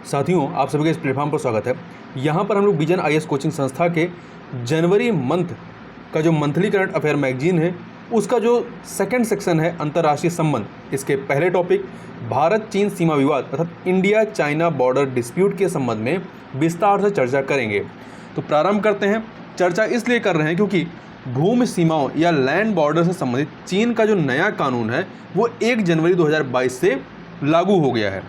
साथियों, आप सभी का इस प्लेटफॉर्म पर स्वागत है। यहाँ पर हम लोग विजन आईएएस कोचिंग संस्था के जनवरी मंथ का जो मंथली करंट अफेयर मैगजीन है उसका जो सेकंड सेक्शन है अंतर्राष्ट्रीय संबंध, इसके पहले टॉपिक भारत चीन सीमा विवाद अर्थात इंडिया चाइना बॉर्डर डिस्प्यूट के संबंध में विस्तार से चर्चा करेंगे। तो प्रारंभ करते हैं। चर्चा इसलिए कर रहे हैं क्योंकि भूमि सीमाओं या लैंड बॉर्डर से संबंधित चीन का जो नया कानून है वो 1 जनवरी 2022 से लागू हो गया है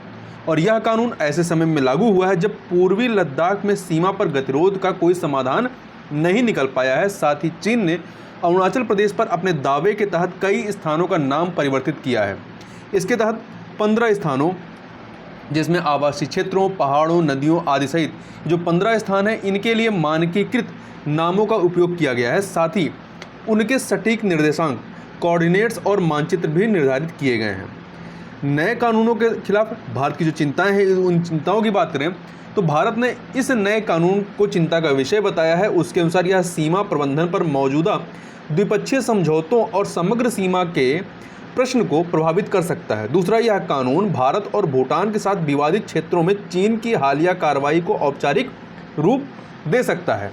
और यह कानून ऐसे समय में लागू हुआ है जब पूर्वी लद्दाख में सीमा पर गतिरोध का कोई समाधान नहीं निकल पाया है। साथ ही चीन ने अरुणाचल प्रदेश पर अपने दावे के तहत कई स्थानों का नाम परिवर्तित किया है। इसके तहत 15 स्थानों जिसमें आवासीय क्षेत्रों, पहाड़ों, नदियों आदि सहित जो 15 स्थान हैं इनके लिए मानकीकृत नामों का उपयोग किया गया है। साथ ही उनके सटीक निर्देशांक, कोऑर्डिनेट्स और मानचित्र भी निर्धारित किए गए हैं। नए कानूनों के खिलाफ भारत की जो चिंताएं हैं, उन चिंताओं की बात करें तो भारत ने इस नए कानून को चिंता का विषय बताया है। उसके अनुसार यह सीमा प्रबंधन पर मौजूदा द्विपक्षीय समझौतों और समग्र सीमा के प्रश्न को प्रभावित कर सकता है। दूसरा, यह कानून भारत और भूटान के साथ विवादित क्षेत्रों में चीन की हालिया कार्रवाई को औपचारिक रूप दे सकता है।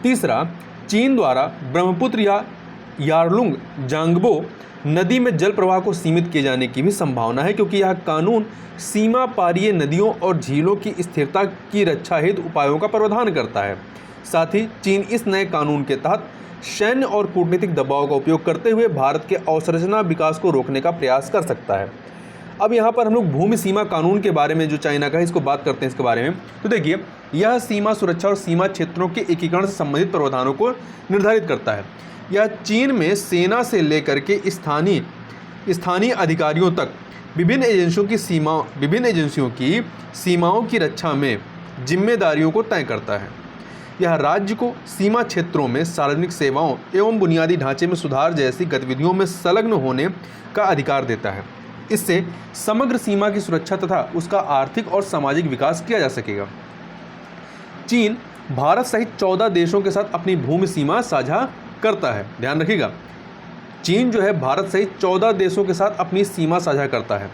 तीसरा, चीन द्वारा ब्रह्मपुत्र या यारलुंग जांगबो नदी में जल प्रवाह को सीमित किए जाने की भी संभावना है क्योंकि यह कानून सीमा पारीय नदियों और झीलों की स्थिरता की रक्षा हेतु उपायों का प्रावधान करता है। साथ ही चीन इस नए कानून के तहत सैन्य और कूटनीतिक दबाव का उपयोग करते हुए भारत के अवसंरचना विकास को रोकने का प्रयास कर सकता है। अब यहाँ पर हम लोग भूमि सीमा कानून के बारे में जो चाइना का है इसको बात करते हैं इसके बारे में। तो देखिए, यह सीमा सुरक्षा और सीमा क्षेत्रों के एकीकरण से संबंधित प्रावधानों को निर्धारित करता है। यह चीन में सेना से लेकर के स्थानीय अधिकारियों तक विभिन्न एजेंसियों की सीमाओं की रक्षा में जिम्मेदारियों को तय करता है। यह राज्य को सीमा क्षेत्रों में सार्वजनिक सेवाओं एवं बुनियादी ढांचे में सुधार जैसी गतिविधियों में संलग्न होने का अधिकार देता है। इससे समग्र सीमा की सुरक्षा तथा उसका आर्थिक और सामाजिक विकास किया जा सकेगा। चीन भारत सहित 14 देशों के साथ अपनी भूमि सीमा साझा करता है। ध्यान रखिएगा, चीन जो है भारत सहित 14 देशों के साथ अपनी सीमा साझा करता है,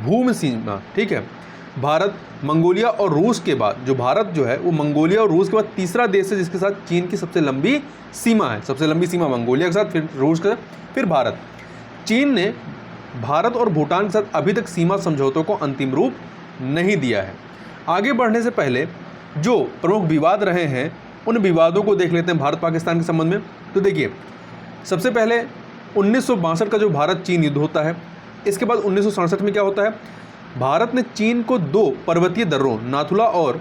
भूमि सीमा। ठीक है, भारत, मंगोलिया और रूस के बाद जो भारत जो है वो मंगोलिया और रूस के बाद तीसरा देश है जिसके साथ चीन की सबसे लंबी सीमा है। सबसे लंबी सीमा मंगोलिया के साथ, फिर रूस के साथ, फिर भारत। चीन ने भारत और भूटान के साथ अभी तक सीमा समझौतों को अंतिम रूप नहीं दिया है। आगे बढ़ने से पहले जो प्रमुख विवाद रहे हैं उन विवादों को देख लेते हैं भारत पाकिस्तान के संबंध में। तो देखिए, सबसे पहले 1962 का जो भारत चीन युद्ध होता है। इसके बाद 1967 में क्या होता है, भारत ने चीन को 2 पर्वतीय दर्रों नाथुला और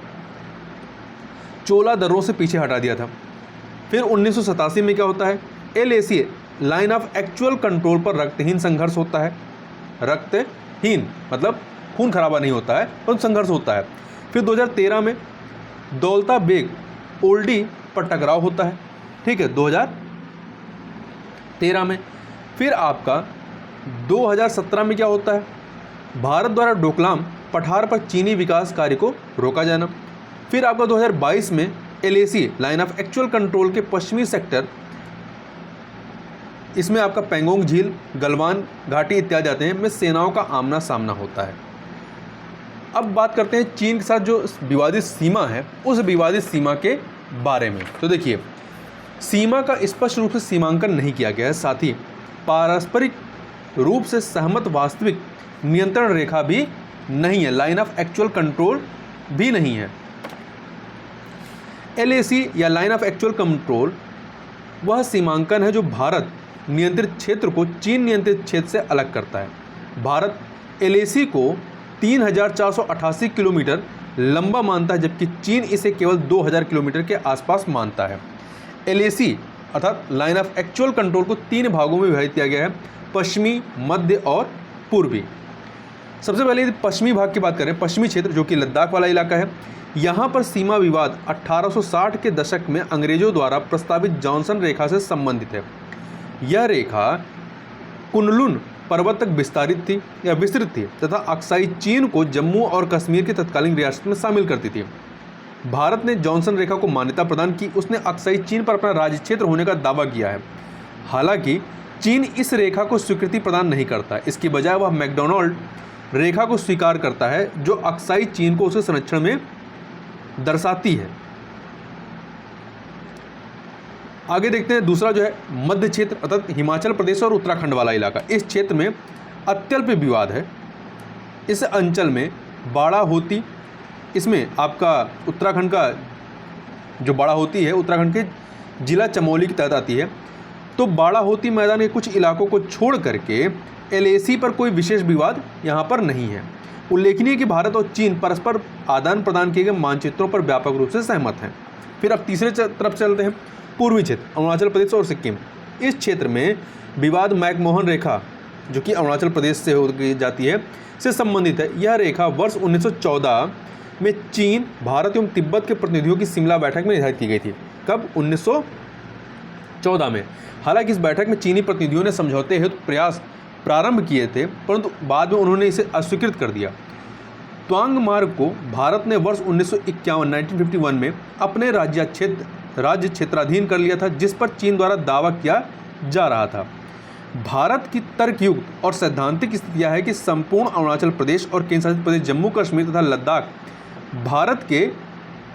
चोला दर्रों से पीछे हटा दिया था। फिर 1987 में क्या होता है, LAC line of actual control पर रक्तहीन संघर्ष होता है। रक्तहीन मतलब खून खराबा नहीं होता है पर संघर्ष होता है। फिर 2013 में दौलता बेग ओल्डी पर टकराव होता है। ठीक है, 2013 में। फिर आपका 2017 में क्या होता है, भारत द्वारा डोकलाम पठार पर चीनी विकास कार्य को रोका जाना। फिर आपका 2022 में LAC line of actual control के पश्चिमी सेक्टर, इसमें आपका पेंगोंग झील, गलवान घाटी इत्यादि आते हैं, में सेनाओं का आमना सामना होता है। अब बात करते हैं चीन के साथ जो विवादित सीमा है उस विवादित सीमा के बारे में। तो देखिए, सीमा का स्पष्ट रूप से सीमांकन नहीं किया गया है। साथ ही पारस्परिक रूप से सहमत वास्तविक नियंत्रण रेखा भी नहीं है, लाइन ऑफ एक्चुअल कंट्रोल भी नहीं है। LAC या लाइन ऑफ एक्चुअल कंट्रोल वह सीमांकन है जो भारत नियंत्रित क्षेत्र को चीन नियंत्रित क्षेत्र से अलग करता है। भारत LAC को 3488 किलोमीटर लंबा मानता है जबकि चीन इसे केवल 2000 किलोमीटर के आसपास मानता है। LAC अर्थात लाइन ऑफ एक्चुअल कंट्रोल को 3 भागों में विभाजित किया गया है, पश्चिमी, मध्य और पूर्वी। सबसे पहले यदि पश्चिमी भाग की बात करें, पश्चिमी क्षेत्र जो कि लद्दाख वाला इलाका है, यहाँ पर सीमा विवाद 1860 के दशक में अंग्रेजों द्वारा प्रस्तावित जॉनसन रेखा से संबंधित है। यह रेखा कुनलुन पर्वत तक विस्तृत थी तथा अक्साई चीन को जम्मू और कश्मीर की तत्कालीन रियासत में शामिल करती थी। भारत ने जॉनसन रेखा को मान्यता प्रदान की। उसने अक्साई चीन पर अपना राज्य क्षेत्र होने का दावा किया है। हालांकि चीन इस रेखा को स्वीकृति प्रदान नहीं करता, इसकी बजाय वह मैकडोनाल्ड रेखा को स्वीकार करता है जो अक्साई चीन को उसके संरक्षण में दर्शाती है। आगे देखते हैं दूसरा जो है मध्य क्षेत्र अर्थात हिमाचल प्रदेश और उत्तराखंड वाला इलाका। इस क्षेत्र में अत्यल्प विवाद है। इस अंचल में बाड़ा होती, इसमें आपका उत्तराखंड का जो बाड़ा होती है उत्तराखंड के जिला चमोली के तहत आती है। तो बाड़ा होती मैदान के कुछ इलाकों को छोड़ करके LAC पर कोई विशेष विवाद यहाँ पर नहीं है। उल्लेखनीय कि भारत और चीन परस्पर आदान प्रदान किए गए मानचित्रों पर व्यापक रूप से सहमत हैं। फिर अब तीसरे तरफ चलते हैं, पूर्वी क्षेत्र अरुणाचल प्रदेश और सिक्किम। इस क्षेत्र में विवाद मैकमोहन रेखा जो कि अरुणाचल प्रदेश से हो जाती है से संबंधित है। यह रेखा वर्ष 1914 में चीन, भारत एवं तिब्बत के प्रतिनिधियों की शिमला बैठक में निर्धारित की गई थी। कब? 1914 में। हालांकि इस बैठक में चीनी प्रतिनिधियों ने समझौते हेतु प्रयास प्रारंभ किए थे, परंतु बाद में उन्होंने इसे अस्वीकृत कर दिया। त्वांग मार्ग को भारत ने वर्ष 1951 में अपने राज्य क्षेत्राधीन कर लिया था, जिस पर चीन द्वारा दावा किया जा रहा था। भारत की तर्कयुक्त और सैद्धांतिक स्थिति यह है कि संपूर्ण अरुणाचल प्रदेश और केंद्र शासित प्रदेश जम्मू कश्मीर तथा लद्दाख भारत के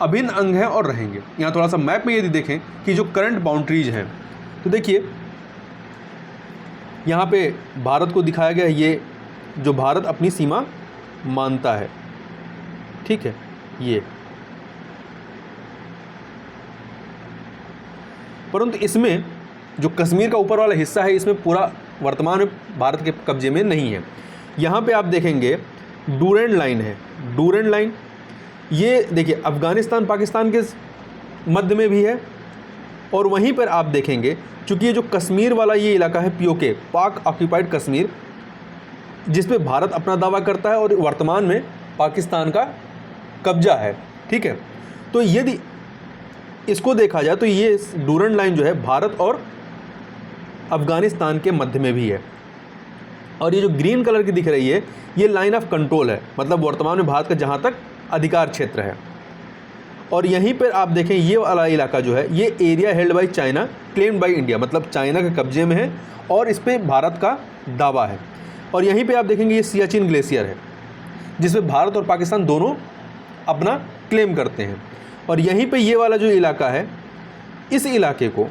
अभिन्न अंग हैं और रहेंगे। यहाँ थोड़ा सा मैप में यदि देखें कि जो करंट बाउंड्रीज हैं, तो देखिए यहाँ पे भारत को दिखाया गया है, ये जो भारत अपनी सीमा मानता है, ठीक है। ये परंतु इसमें जो कश्मीर का ऊपर वाला हिस्सा है, इसमें पूरा वर्तमान में भारत के कब्जे में नहीं है। यहाँ पे आप देखेंगे डूरेंट लाइन है। डूरेंट लाइन ये देखिए अफ़गानिस्तान पाकिस्तान के मध्य में भी है, और वहीं पर आप देखेंगे चूँकि ये जो कश्मीर वाला ये इलाका है POK, पाक ऑक्यूपाइड कश्मीर, जिस पे भारत अपना दावा करता है और वर्तमान में पाकिस्तान का कब्जा है, ठीक है। तो यदि इसको देखा जाए तो ये डूरेंट लाइन जो है भारत और अफ़गानिस्तान के मध्य में भी है, और ये जो ग्रीन कलर की दिख रही है ये लाइन ऑफ कंट्रोल है, मतलब वर्तमान में भारत का जहाँ तक अधिकार क्षेत्र है। और यहीं पर आप देखें ये वाला इलाका जो है ये area held by China claimed by India, मतलब चाइना के कब्जे में है और इस पर भारत का दावा है। और यहीं पे आप देखेंगे ये सियाचिन ग्लेशियर है, जिसमें भारत और पाकिस्तान दोनों अपना क्लेम करते हैं। और यहीं पे ये वाला जो इलाका है, इस इलाके को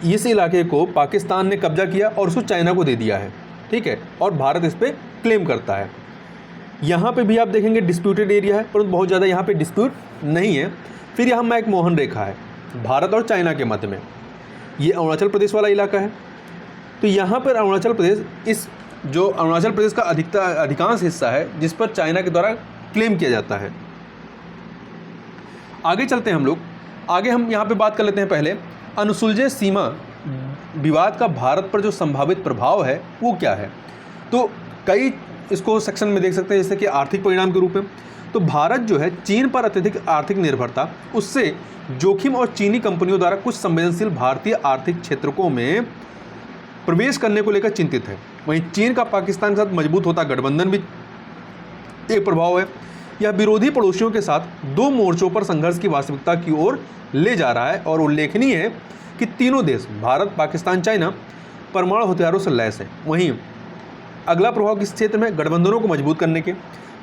इस इलाके को पाकिस्तान ने कब्जा किया और उसको चाइना को दे दिया है, ठीक है। और भारत इस पर क्लेम करता है। यहाँ पे भी आप देखेंगे डिस्प्यूटेड एरिया है, परंतु बहुत ज़्यादा यहाँ पे डिस्प्यूट नहीं है। फिर यहाँ मैकमोहन रेखा है भारत और चाइना के मध्य में, ये अरुणाचल प्रदेश वाला इलाका है। तो यहाँ पर अरुणाचल प्रदेश, इस जो अरुणाचल प्रदेश का अधिकांश हिस्सा है जिस पर चाइना के द्वारा क्लेम किया जाता है। आगे चलते हैं हम लोग, आगे हम यहाँ पे बात कर लेते हैं पहले अनसुलझे सीमा विवाद का भारत पर जो संभावित प्रभाव है वो क्या है। तो कई इसको सेक्शन में देख सकते हैं, जैसे कि आर्थिक परिणाम के रूप में। तो भारत जो है चीन पर अत्यधिक आर्थिक निर्भरता, उससे जोखिम और चीनी कंपनियों द्वारा कुछ संवेदनशील भारतीय आर्थिक क्षेत्रों में प्रवेश करने को लेकर चिंतित है। वहीं चीन का पाकिस्तान के साथ मजबूत होता गठबंधन भी एक प्रभाव है। यह विरोधी पड़ोसियों के साथ दो मोर्चों पर संघर्ष की वास्तविकता की ओर ले जा रहा है। और उल्लेखनीय है कि तीनों देश भारत, पाकिस्तान, चाइना परमाणु हथियारों से लैस हैं। वहीं अगला प्रभाव किस क्षेत्र में, गठबंधनों को मजबूत करने के।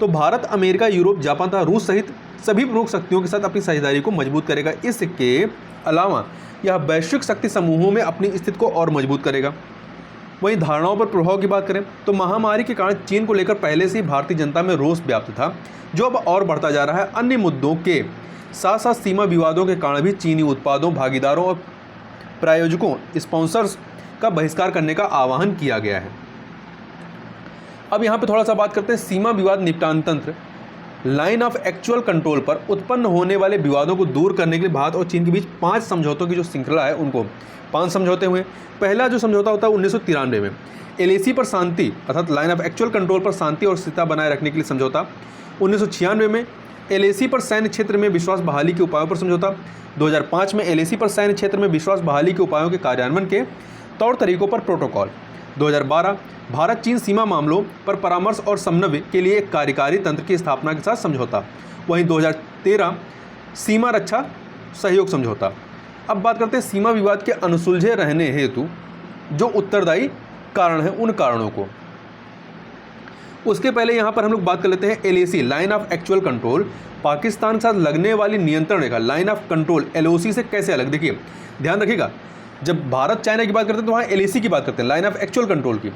तो भारत, अमेरिका, यूरोप, जापान तथा रूस सहित सभी प्रमुख शक्तियों के साथ अपनी साझेदारी को मजबूत करेगा। इसके अलावा यह वैश्विक शक्ति समूहों में अपनी स्थिति को और मजबूत करेगा। वहीं धारणाओं पर प्रभाव की बात करें तो महामारी के कारण चीन को लेकर पहले से ही भारतीय जनता में रोष व्याप्त था, जो अब और बढ़ता जा रहा है। अन्य मुद्दों के साथ साथ सीमा विवादों के कारण भी चीनी उत्पादों, भागीदारों और प्रायोजकों, स्पॉन्सर्स का बहिष्कार करने का आह्वान किया गया है। अब यहाँ पे थोड़ा सा बात करते हैं सीमा विवाद निपटान तंत्र। लाइन ऑफ एक्चुअल कंट्रोल पर उत्पन्न होने वाले विवादों को दूर करने के लिए भारत और चीन के बीच 5 समझौतों की जो श्रृंखला है, उनको 5 समझौते हुए। पहला जो समझौता होता है 1993 में LAC पर शांति अर्थात लाइन ऑफ एक्चुअल कंट्रोल पर शांति और स्थिरता बनाए रखने के लिए समझौता। 1996 में LAC पर सैन्य क्षेत्र में विश्वास बहाली के उपायों पर समझौता। 2005 में LAC पर सैन्य क्षेत्र में विश्वास बहाली के उपायों के कार्यान्वयन के तौर तरीकों पर प्रोटोकॉल। 2012 भारत चीन सीमा मामलों पर परामर्श और समन्वय के लिए एक कार्यकारी तंत्र की स्थापना के साथ समझौता। वहीं 2013 सीमा रक्षा सहयोग समझौता। अब बात करते हैं सीमा विवाद के अनसुलझे रहने हेतु जो उत्तरदायी कारण हैं उन कारणों को। उसके पहले यहाँ पर हम लोग बात कर लेते हैं LAC, line of actual control. Pakistan के साथ लगने वाली नियंत्रण रेखा लाइन ऑफ कंट्रोल LOC से कैसे अलग, देखिए ध्यान रखिएगा, जब भारत चाइना की बात करते हैं तो वहाँ LAC की बात करते हैं, लाइन ऑफ एक्चुअल कंट्रोल की,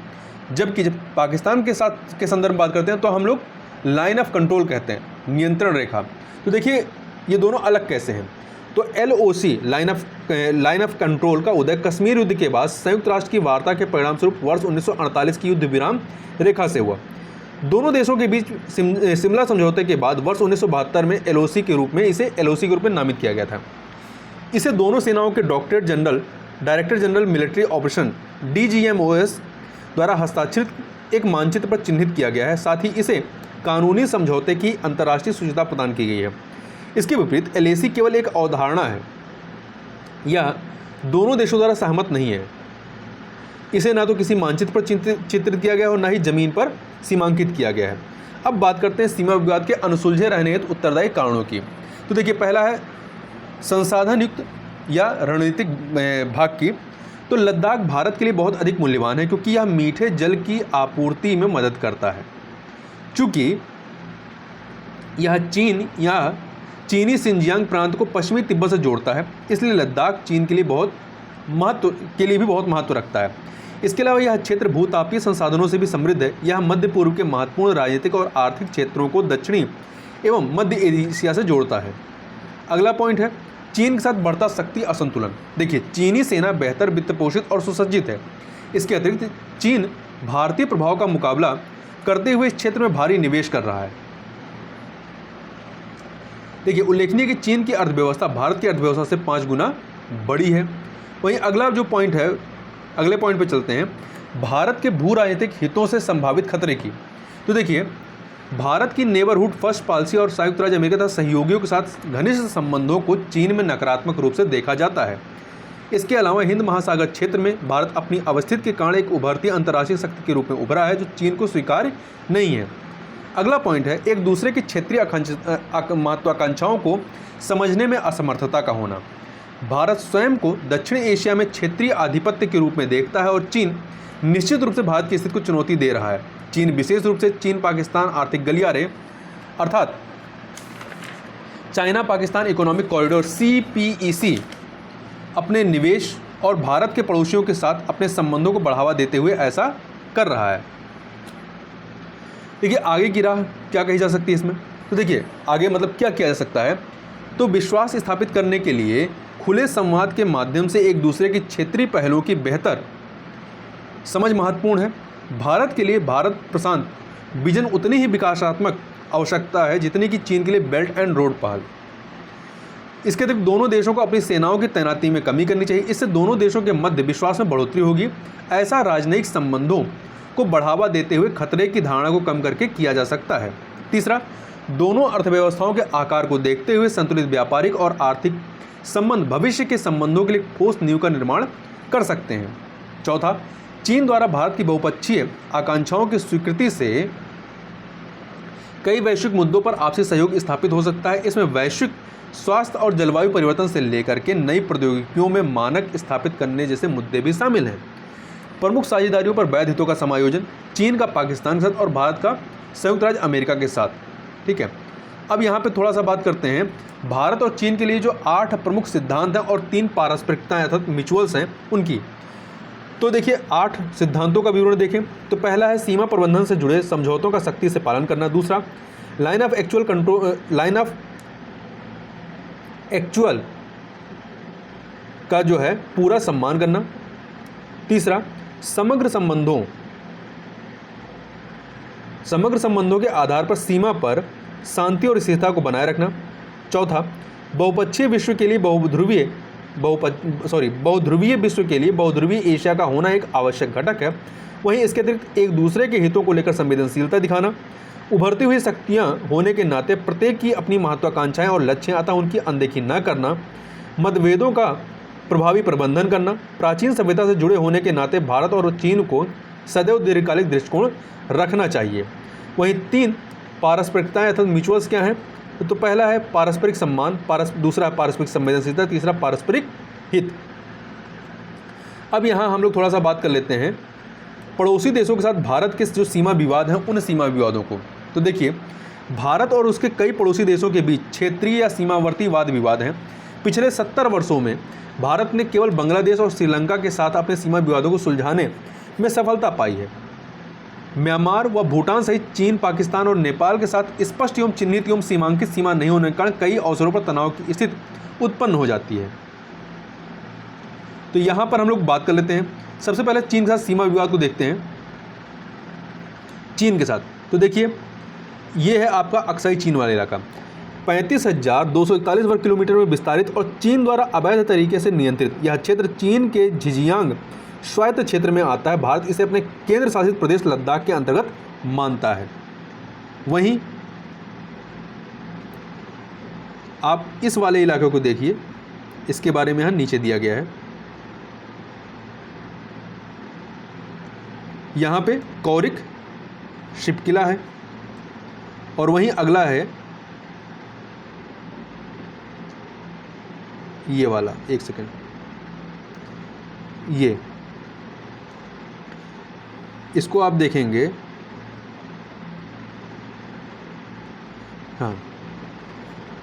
जबकि जब पाकिस्तान के साथ के संदर्भ में बात करते हैं तो हम लोग लाइन ऑफ कंट्रोल कहते हैं, नियंत्रण रेखा। तो देखिए ये दोनों अलग कैसे हैं। तो LOC, लाइन ऑफ कंट्रोल का उदय कश्मीर युद्ध के बाद संयुक्त राष्ट्र की वार्ता के परिणाम स्वरूप वर्ष 1948 की युद्ध विराम रेखा से हुआ। दोनों देशों के बीच शिमला समझौते के बाद वर्ष 1972 में LOC के रूप में नामित किया गया था। इसे दोनों सेनाओं के director general military operation DGMOS द्वारा हस्ताक्षरित एक मानचित्र पर चिन्हित किया गया है। साथ ही इसे कानूनी समझौते की अंतर्राष्ट्रीय सूचना प्रदान की गई है। इसके विपरीत LAC केवल एक अवधारणा है, यह दोनों देशों द्वारा सहमत नहीं है। इसे ना तो किसी मानचित्र पर चित्रित किया गया और ना ही जमीन पर सीमांकित किया गया है। अब बात करते हैं सीमा विवाद के अनसुलझे रहने हेतु उत्तरदायी कारणों की। तो देखिए पहला है संसाधन युक्त या रणनीतिक भाग की। तो लद्दाख भारत के लिए बहुत अधिक मूल्यवान है क्योंकि यह मीठे जल की आपूर्ति में मदद करता है। चूँकि यह चीनी सिंजियांग प्रांत को पश्चिमी तिब्बत से जोड़ता है, इसलिए लद्दाख चीन के लिए भी बहुत महत्व रखता है। इसके अलावा यह क्षेत्र भूतापीय संसाधनों से भी समृद्ध है। यह मध्य पूर्व के महत्वपूर्ण राजनीतिक और आर्थिक क्षेत्रों को दक्षिणी एवं मध्य एशिया से जोड़ता है। अगला पॉइंट है चीन के साथ बढ़ता शक्ति असंतुलन। देखिए चीनी सेना बेहतर वित्त पोषित और सुसज्जित है। इसके अतिरिक्त चीन भारतीय प्रभाव का मुकाबला करते हुए इस क्षेत्र में भारी निवेश कर रहा है। देखिए उल्लेखनीय कि चीन की अर्थव्यवस्था भारत की अर्थव्यवस्था से 5 गुना बड़ी है। वहीं अगला जो पॉइंट है, अगले पॉइंट पे चलते हैं, भारत के भू राजनीतिक हितों से संभावित खतरे की। तो देखिए भारत की नेबरहुड फर्स्ट पॉलिसी और संयुक्त राज्य अमेरिका तथा सहयोगियों के साथ घनिष्ठ संबंधों को चीन में नकारात्मक रूप से देखा जाता है। इसके अलावा हिंद महासागर क्षेत्र में भारत अपनी अवस्थिति के कारण एक उभरती अंतर्राष्ट्रीय शक्ति के रूप में उभरा है जो चीन को स्वीकार्य नहीं है। अगला पॉइंट है एक दूसरे की क्षेत्रीय महत्वाकांक्षाओं को समझने में असमर्थता का होना। भारत स्वयं को दक्षिण एशिया में क्षेत्रीय आधिपत्य के रूप में देखता है और चीन निश्चित रूप से भारत की स्थिति को चुनौती दे रहा है। चीन विशेष रूप से चीन पाकिस्तान आर्थिक गलियारे अर्थात China Pakistan economic corridor CPEC अपने निवेश और भारत के पड़ोसियों के साथ अपने संबंधों को बढ़ावा देते हुए ऐसा कर रहा है। देखिए आगे की राह क्या कही जा सकती है इसमें। तो देखिए आगे मतलब क्या किया जा सकता है। तो विश्वास स्थापित करने के लिए खुले संवाद के माध्यम से एक दूसरे की क्षेत्रीय पहलुओं की बेहतर समझ महत्वपूर्ण है। भारत के लिए भारत प्रशांत विजन उतनी ही विकासात्मक आवश्यकता है जितनी कि चीन के लिए बेल्ट एंड रोड पहल। इसके अतिरिक्त दोनों देशों को अपनी सेनाओं की तैनाती में कमी करनी चाहिए। इससे दोनों देशों के मध्य विश्वास में बढ़ोतरी होगी। ऐसा राजनयिक संबंधों को बढ़ावा देते हुए खतरे की धारणा को कम करके किया जा सकता है। तीसरा, दोनों अर्थव्यवस्थाओं के आकार को देखते हुए संतुलित व्यापारिक और आर्थिक संबंध भविष्य के संबंधों के लिए ठोस नींव का निर्माण कर सकते हैं। चौथा, चीन द्वारा भारत की बहुपक्षीय आकांक्षाओं की स्वीकृति से कई वैश्विक मुद्दों पर आपसी सहयोग स्थापित हो सकता है। इसमें वैश्विक स्वास्थ्य और जलवायु परिवर्तन से लेकर के नई प्रौद्योगिकियों में मानक स्थापित करने जैसे मुद्दे भी शामिल हैं। प्रमुख साझेदारियों पर वैध हितों का समायोजन, चीन का पाकिस्तान के साथ और भारत का संयुक्त राज्य अमेरिका के साथ। ठीक है, अब यहाँ पे थोड़ा सा बात करते हैं भारत और चीन के लिए जो 8 प्रमुख सिद्धांत हैं और 3 पारस्परिकताएं अर्थात म्यूचुअल्स हैं उनकी। तो देखिए 8 सिद्धांतों का विवरण देखें तो पहला है सीमा प्रबंधन से जुड़े समझौतों का सख्ती से पालन करना। दूसरा, लाइन ऑफ एक्चुअल का जो है पूरा सम्मान करना। तीसरा, समग्र संबंधों के आधार पर सीमा पर शांति और स्थिरता को बनाए रखना। चौथा, बहुपक्षीय विश्व के लिए बहुध्रुवीय विश्व के लिए बहुध्रुवीय एशिया का होना एक आवश्यक घटक है। वहीं इसके अतिरिक्त एक दूसरे के हितों को लेकर संवेदनशीलता दिखाना। उभरती हुई शक्तियां होने के नाते प्रत्येक की अपनी महत्वाकांक्षाएं और लक्ष्य हैं, अतः उनकी अनदेखी न करना। मतभेदों का प्रभावी प्रबंधन करना। प्राचीन सभ्यता से जुड़े होने के नाते भारत और चीन को सदैव दीर्घकालिक दृष्टिकोण रखना चाहिए। वहीं 3 पारस्परिकताएं अर्थात म्यूचुअल्स क्या हैं। तो पहला है पारस्परिक सम्मान, दूसरा है पारस्परिक संवेदनशीलता, तीसरा पारस्परिक हित। अब यहाँ हम लोग थोड़ा सा बात कर लेते हैं पड़ोसी देशों के साथ भारत के जो सीमा विवाद हैं उन सीमा विवादों को। तो देखिए, भारत और उसके कई पड़ोसी देशों के बीच क्षेत्रीय या सीमावर्ती वाद विवाद हैं। पिछले 70 वर्षों में भारत ने केवल बांग्लादेश और श्रीलंका के साथ अपने सीमा विवादों को सुलझाने में सफलता पाई है। म्यांमार व भूटान सहित चीन, पाकिस्तान और नेपाल के साथ स्पष्ट एवं चिन्हित एवं सीमांकित सीमा नहीं होने के कारण कई अवसरों पर तनाव की स्थिति उत्पन्न हो जाती है। तो यहाँ पर हम लोग बात कर लेते हैं। सबसे पहले चीन के साथ सीमा विवाद को देखते हैं। चीन के साथ तो देखिए, ये है आपका अक्साई चीन वाला इलाका, 35,241 वर्ग किलोमीटर में विस्तारित और चीन द्वारा अवैध तरीके से नियंत्रित। यह क्षेत्र चीन के झिंजियांग स्वायत्त क्षेत्र में आता है। भारत इसे अपने केंद्र शासित प्रदेश लद्दाख के अंतर्गत मानता है। वहीं आप इस वाले इलाके को देखिए, इसके बारे में यहाँ नीचे दिया गया है। यहाँ पे कौरिक शिपकिला है और वहीं अगला है ये वाला, एक सेकंड, ये इसको आप देखेंगे, हाँ,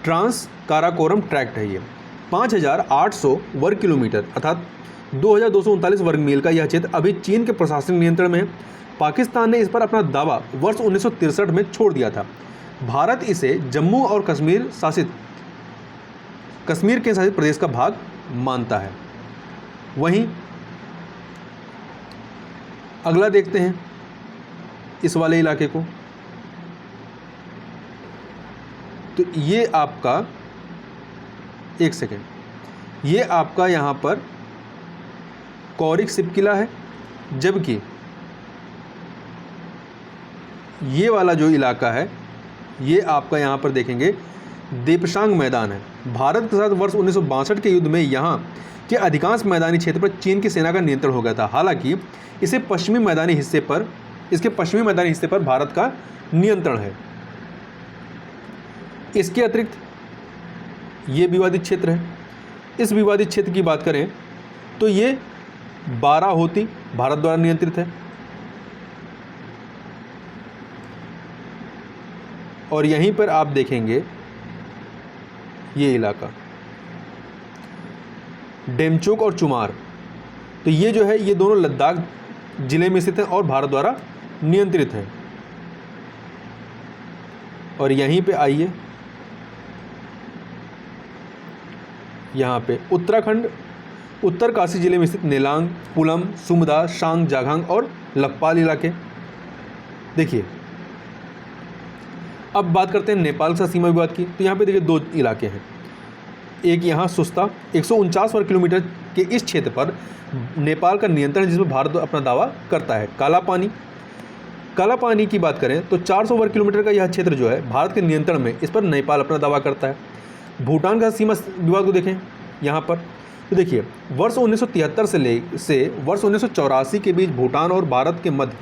ट्रांस काराकोरम ट्रैक्ट है। ये 5,800 वर्ग किलोमीटर अर्थात 2,239 वर्ग मील का यह क्षेत्र अभी चीन के प्रशासनिक नियंत्रण में है। पाकिस्तान ने इस पर अपना दावा वर्ष 1963 में छोड़ दिया था। भारत इसे जम्मू और कश्मीर के शासित प्रदेश का भाग मानता है। वहीं अगला देखते हैं इस वाले इलाके को। तो ये आपका, एक सेकेंड, ये आपका यहाँ पर कौरिक शिपकिला है, जबकि ये वाला जो इलाका है ये आपका यहाँ पर देखेंगे देपसांग मैदान है। भारत के साथ वर्ष 1962 के युद्ध में यहाँ के अधिकांश मैदानी क्षेत्र पर चीन की सेना का नियंत्रण हो गया था। हालांकि इसके पश्चिमी मैदानी हिस्से पर भारत का नियंत्रण है। इसके अतिरिक्त ये विवादित क्षेत्र है। इस विवादित क्षेत्र की बात करें तो ये बाराहोती भारत द्वारा नियंत्रित है और यहीं पर आप देखेंगे ये इलाका डेमचोक और चुमार, तो ये जो है ये दोनों लद्दाख जिले में स्थित हैं और भारत द्वारा नियंत्रित हैं। और यहीं पे आइए, यहाँ पे उत्तराखंड उत्तर काशी जिले में स्थित नेलांग, पुलम, सुमदा, शांग, जागहांग और लखपाल इलाके। देखिए, अब बात करते हैं नेपाल के साथ सीमा विवाद की। तो यहाँ पे देखिए दो इलाके हैं। एक यहाँ सुस्ता 149 वर्ग किलोमीटर के इस क्षेत्र पर नेपाल का नियंत्रण, जिसमें भारत अपना दावा करता है। काला पानी की बात करें तो 400 वर्ग किलोमीटर का यह क्षेत्र जो है भारत के नियंत्रण में, इस पर नेपाल अपना दावा करता है। भूटान का सीमा विवाद को देखें यहाँ पर, तो देखिए वर्ष 1973 से वर्ष 1984 के बीच भूटान और भारत के मध्य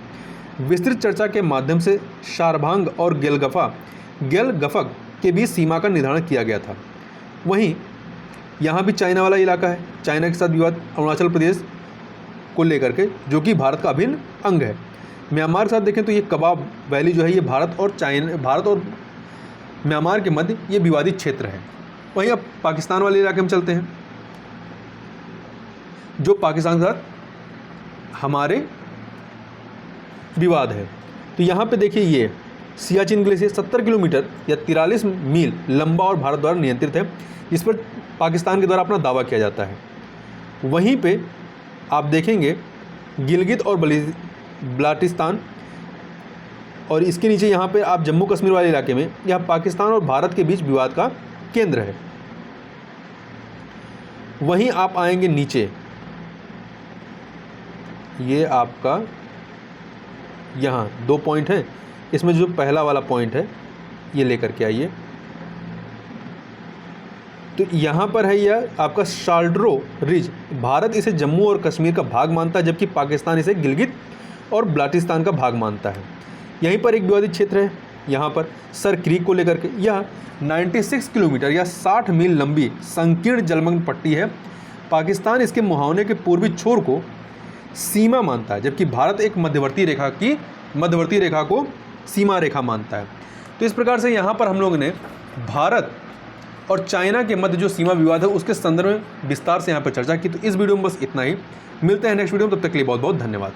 विस्तृत चर्चा के माध्यम से शारभांग और गेलगफक के बीच सीमा का निर्धारण किया गया था। वहीं यहाँ भी चाइना वाला इलाका है। चाइना के साथ विवाद अरुणाचल प्रदेश को लेकर के, जो कि भारत का अभिन्न अंग है। म्यांमार के साथ देखें तो ये कबाब वैली जो है ये भारत और म्यांमार के मध्य ये विवादित क्षेत्र है। वहीं अब पाकिस्तान वाले इलाके में चलते हैं, जो पाकिस्तान के साथ हमारे विवाद है। तो यहाँ पे देखिए ये सियाचिन ग्लेशियर 70 किलोमीटर या 43 मील लंबा और भारत द्वारा नियंत्रित है, जिस पर पाकिस्तान के द्वारा अपना दावा किया जाता है। वहीं पे आप देखेंगे गिलगित और बल्टिस्तान, और इसके नीचे यहाँ पे आप जम्मू कश्मीर वाले इलाके में, यह पाकिस्तान और भारत के बीच विवाद का केंद्र है। वहीं आप आएंगे नीचे, ये आपका यहाँ 2 पॉइंट हैं, इसमें जो पहला वाला पॉइंट है ये लेकर के आइए। तो यहाँ पर है यह आपका शाल्ड्रो रिज। भारत इसे जम्मू और कश्मीर का भाग मानता है, जबकि पाकिस्तान इसे गिलगित और बल्टिस्तान का भाग मानता है। यहीं पर एक विवादित क्षेत्र है, यहाँ पर सर क्रीक को लेकर के। यह 96 किलोमीटर या 60 मील लंबी संकीर्ण जलमग्न पट्टी है। पाकिस्तान इसके मुहावने के पूर्वी छोर को सीमा मानता है, जबकि भारत एक मध्यवर्ती रेखा को सीमा रेखा मानता है। तो इस प्रकार से यहाँ पर हम लोग ने भारत और चाइना के मध्य जो सीमा विवाद है उसके संदर्भ में विस्तार से यहाँ पर चर्चा की। तो इस वीडियो में बस इतना ही, मिलते हैं नेक्स्ट वीडियो में, तब तक के लिए बहुत बहुत धन्यवाद।